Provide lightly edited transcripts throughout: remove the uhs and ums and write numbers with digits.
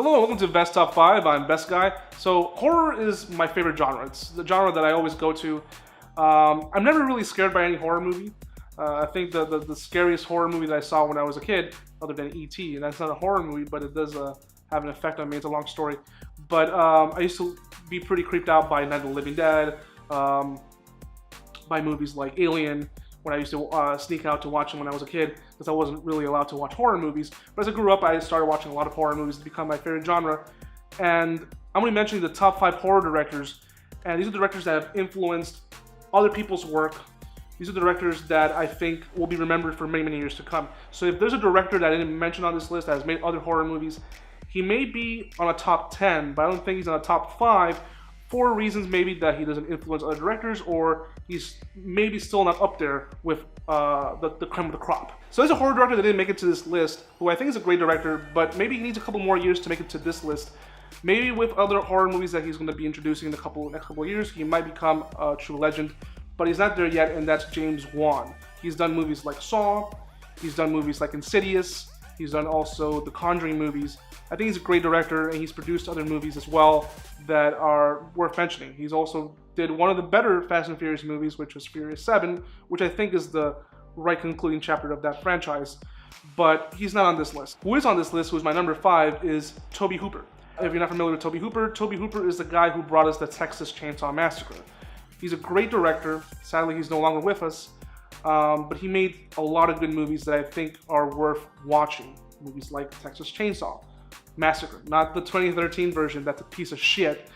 Hello, welcome to Best Top 5. I'm Best Guy. So horror is my favorite genre. It's the genre that I always go to. I'm never really scared by any horror movie. I think the scariest horror movie that I saw when I was a kid, other than E.T., and that's not a horror movie, but it does have an effect on me. It's a long story. But I used to be pretty creeped out by Night of the Living Dead, by movies like Alien, when I used to sneak out to watch them when I was a kid, because I wasn't really allowed to watch horror movies. But as I grew up, I started watching a lot of horror movies to become my favorite genre. And I'm going to be mentioning the top 5 horror directors, and these are directors that have influenced other people's work. These are the directors that I think will be remembered for many, many years to come. So if there's a director that I didn't mention on this list that has made other horror movies, he may be on a top 10, but I don't think he's on a top 5 for reasons maybe that he doesn't influence other directors, or he's maybe still not up there with the creme of the crop. So there's a horror director that didn't make it to this list, who I think is a great director, but maybe he needs a couple more years to make it to this list. Maybe with other horror movies that he's going to be introducing in the next couple of years, he might become a true legend, but he's not there yet, and that's James Wan. He's done movies like Saw, he's done movies like Insidious, he's done also the Conjuring movies. I think he's a great director, and he's produced other movies as well that are worth mentioning. He's also did one of the better Fast and Furious movies, which was Furious 7, which I think is the right concluding chapter of that franchise, but he's not on this list. Who is on this list, who is my number 5, is Tobe Hooper. If you're not familiar with Tobe Hooper is the guy who brought us the Texas Chainsaw Massacre. He's a great director. Sadly, he's no longer with us, but he made a lot of good movies that I think are worth watching. Movies like Texas Chainsaw Massacre, not the 2013 version, that's a piece of shit.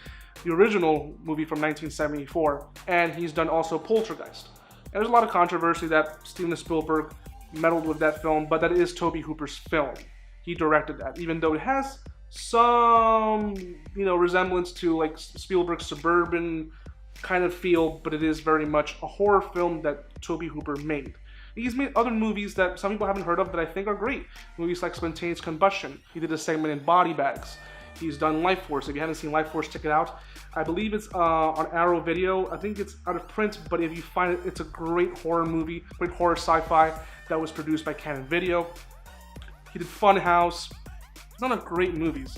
The original movie from 1974, and he's done also Poltergeist. And there's a lot of controversy that Steven Spielberg meddled with that film, but that is Tobe Hooper's film. He directed that, even though it has some, resemblance to like Spielberg's Suburban kind of feel, but it is very much a horror film that Tobe Hooper made. He's made other movies that some people haven't heard of that I think are great. Movies like Spontaneous Combustion. He did a segment in Body Bags. He's done Life Force. If you haven't seen Life Force, check it out. I believe it's on Arrow Video. I think it's out of print, but if you find it, it's a great horror movie, great horror sci-fi that was produced by Canon Video. He did Funhouse. He's done great movies.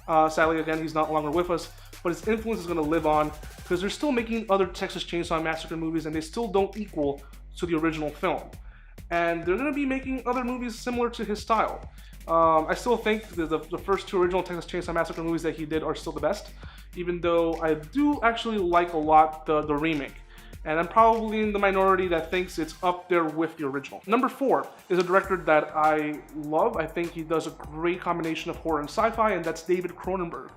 Sadly, again, he's not longer with us, but his influence is going to live on because they're still making other Texas Chainsaw Massacre movies, and they still don't equal to the original film. And they're going to be making other movies similar to his style. I still think the first 2 original Texas Chainsaw Massacre movies that he did are still the best, even though I do actually like a lot the remake. And I'm probably in the minority that thinks it's up there with the original. Number 4 is a director that I love. I think he does a great combination of horror and sci-fi, and that's David Cronenberg.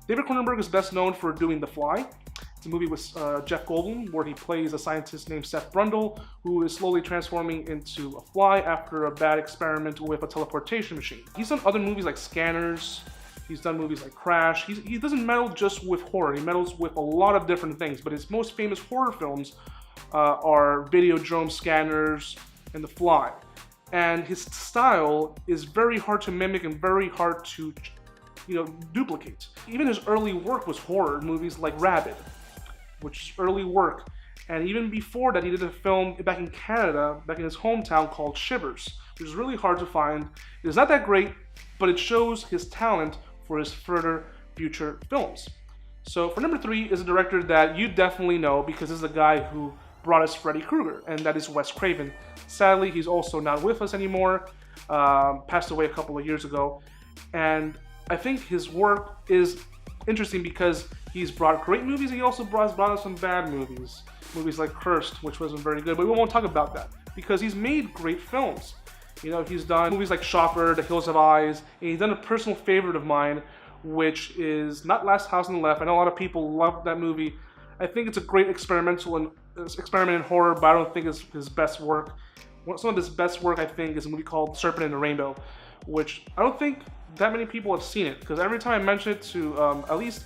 David Cronenberg is best known for doing The Fly. It's a movie with Jeff Goldblum where he plays a scientist named Seth Brundle who is slowly transforming into a fly after a bad experiment with a teleportation machine. He's done other movies like Scanners. He's done movies like Crash. He doesn't meddle just with horror. He meddles with a lot of different things, but his most famous horror films are Videodrome, Scanners, and The Fly. And his style is very hard to mimic and very hard to duplicate. Even his early work was horror, movies like Rabid, which is early work. And even before that, he did a film back in Canada, back in his hometown, called Shivers, which is really hard to find. It's not that great, but it shows his talent for his further future films. So for number 3 is a director that you definitely know because this is the guy who brought us Freddy Krueger, and that is Wes Craven. Sadly, he's also not with us anymore, passed away a couple of years ago. And I think his work is interesting because he's brought great movies, and he also brought us some bad movies. Movies like Cursed, which wasn't very good, but we won't talk about that because he's made great films. He's done movies like Shocker, The Hills Have Eyes, and he's done a personal favorite of mine, which is not Last House on the Left. I know a lot of people love that movie. I think it's a great experiment in horror, but I don't think it's his best work. Some of his best work, I think, is a movie called Serpent and the Rainbow, which I don't think that many people have seen it, because every time I mention it to at least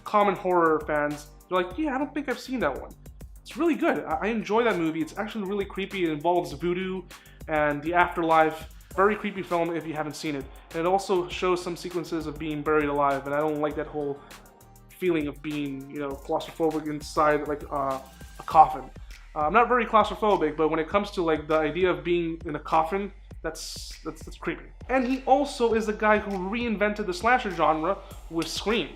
common horror fans, they're like, yeah, I don't think I've seen that one. It's really good. I enjoy that movie. It's actually really creepy. It involves voodoo and the afterlife. Very creepy film if you haven't seen it. And it also shows some sequences of being buried alive, and I don't like that whole feeling of being, claustrophobic inside like a coffin. I'm not very claustrophobic, but when it comes to like the idea of being in a coffin That's creepy. And he also is the guy who reinvented the slasher genre with Scream.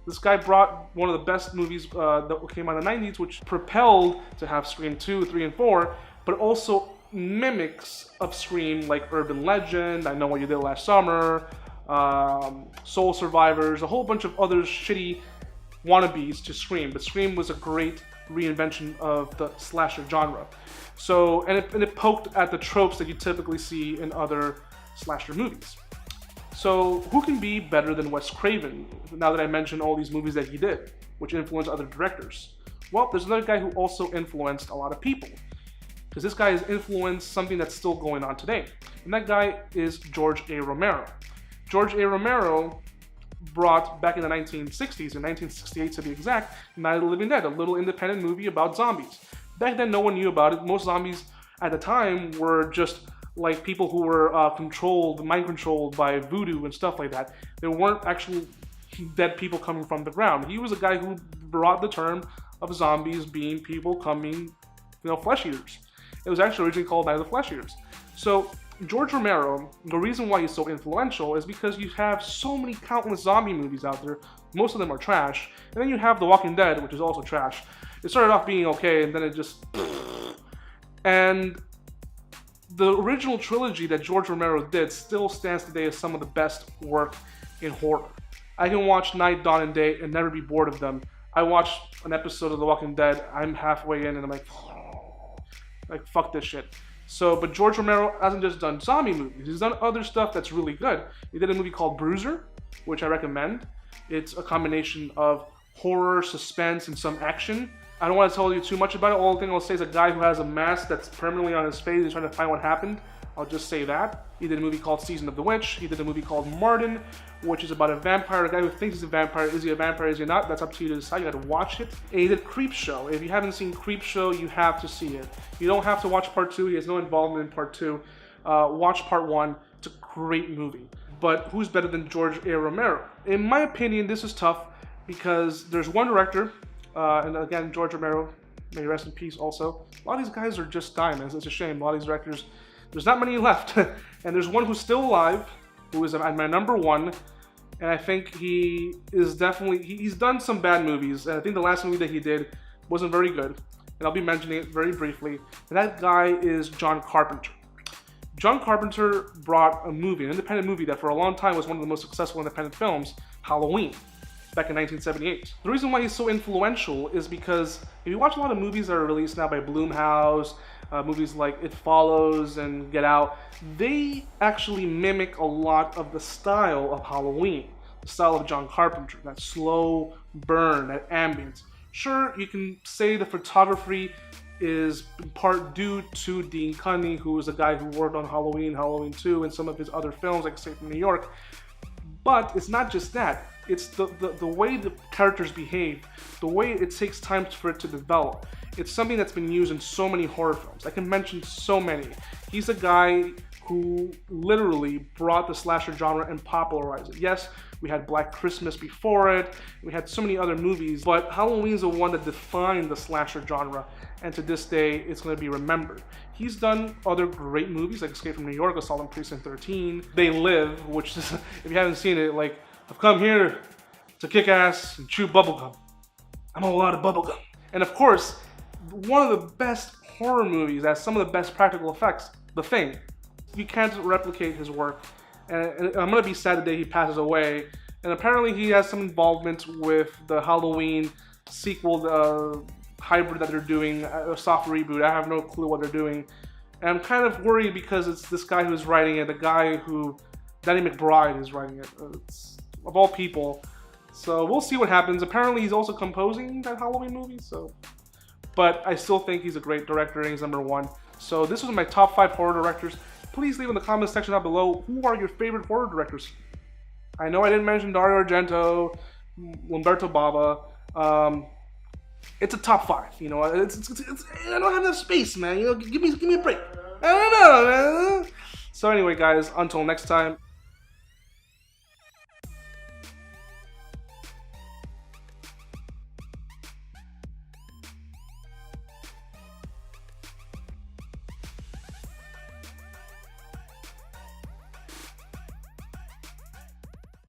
This guy brought one of the best movies that came out in the 90s, which propelled to have Scream 2, 3, and 4, but also mimics of Scream like Urban Legend, I Know What You Did Last Summer, Soul Survivors, a whole bunch of other shitty wannabes to Scream. But Scream was a great reinvention of the slasher genre. So, and it poked at the tropes that you typically see in other slasher movies. So, who can be better than Wes Craven, now that I mentioned all these movies that he did, which influenced other directors? Well, there's another guy who also influenced a lot of people, because this guy has influenced something that's still going on today. And that guy is George A. Romero. George A. Romero brought, back in the 1960s, in 1968 to be exact, Night of the Living Dead, a little independent movie about zombies. Back then, no one knew about it. Most zombies at the time were just like people who were mind controlled by voodoo and stuff like that. There weren't actually dead people coming from the ground. He was a guy who brought the term of zombies being people coming, flesh eaters. It was actually originally called Night of the Flesh Eaters. So George Romero, the reason why he's so influential is because you have so many countless zombie movies out there. Most of them are trash. And then you have The Walking Dead, which is also trash. It started off being okay, and then it just... And the original trilogy that George Romero did still stands today as some of the best work in horror. I can watch night, dawn, and day and never be bored of them. I watched an episode of The Walking Dead, I'm halfway in, and I'm like, fuck this shit. So, but George Romero hasn't just done zombie movies, he's done other stuff that's really good. He did a movie called Bruiser, which I recommend. It's a combination of horror, suspense, and some action. I don't want to tell you too much about it. All thing I'll say is a guy who has a mask that's permanently on his face. He's trying to find what happened. I'll just say that. He did a movie called Season of the Witch. He did a movie called Martin, which is about a vampire. A guy who thinks he's a vampire. Is he a vampire? Is he not? That's up to you to decide. You got to watch it. And he did Creepshow. If you haven't seen Creepshow, you have to see it. You don't have to watch part 2. He has no involvement in part 2. Watch part 1. It's a great movie. But who's better than George A. Romero? In my opinion, this is tough because there's one director, and again, George Romero, may rest in peace also. A lot of these guys are just diamonds. It's a shame. A lot of these directors, there's not many left. And there's one who's still alive, who is my number one. And I think he is definitely, he's done some bad movies. And I think the last movie that he did wasn't very good. And I'll be mentioning it very briefly. And that guy is John Carpenter. John Carpenter brought a movie, an independent movie that for a long time was one of the most successful independent films, Halloween, back in 1978. The reason why he's so influential is because if you watch a lot of movies that are released now by Blumhouse, movies like It Follows and Get Out, they actually mimic a lot of the style of Halloween, the style of John Carpenter, that slow burn, that ambience. Sure, you can say the photography is in part due to Dean Cunny, who is a guy who worked on Halloween, Halloween 2, and some of his other films like Escape from New York. But it's not just that. It's the way the characters behave, the way it takes time for it to develop. It's something that's been used in so many horror films. I can mention so many. He's a guy who literally brought the slasher genre and popularized it. Yes, we had Black Christmas before it, we had so many other movies, but Halloween is the one that defined the slasher genre, and to this day, it's going to be remembered. He's done other great movies like Escape from New York, Assault on Precinct 13, They Live, which is, if you haven't seen it, like, I've come here to kick ass and chew bubblegum. I'm all out of bubblegum. And of course, one of the best horror movies that has some of the best practical effects, The Thing. You can't replicate his work. And I'm going to be sad the day he passes away. And apparently he has some involvement with the Halloween sequel, hybrid that they're doing, a soft reboot. I have no clue what they're doing. And I'm kind of worried because it's this guy who's writing it, the guy who, Danny McBride is writing it, of all people. So we'll see what happens. Apparently he's also composing that Halloween movie, so. But I still think he's a great director and he's number one. So this was my top 5 horror directors. Please leave in the comments section down below, who are your favorite horror directors? I know I didn't mention Dario Argento, Lamberto Bava. It's a top 5, you know. I don't have enough space, man. You know, give me a break. I don't know, man. So anyway, guys, until next time.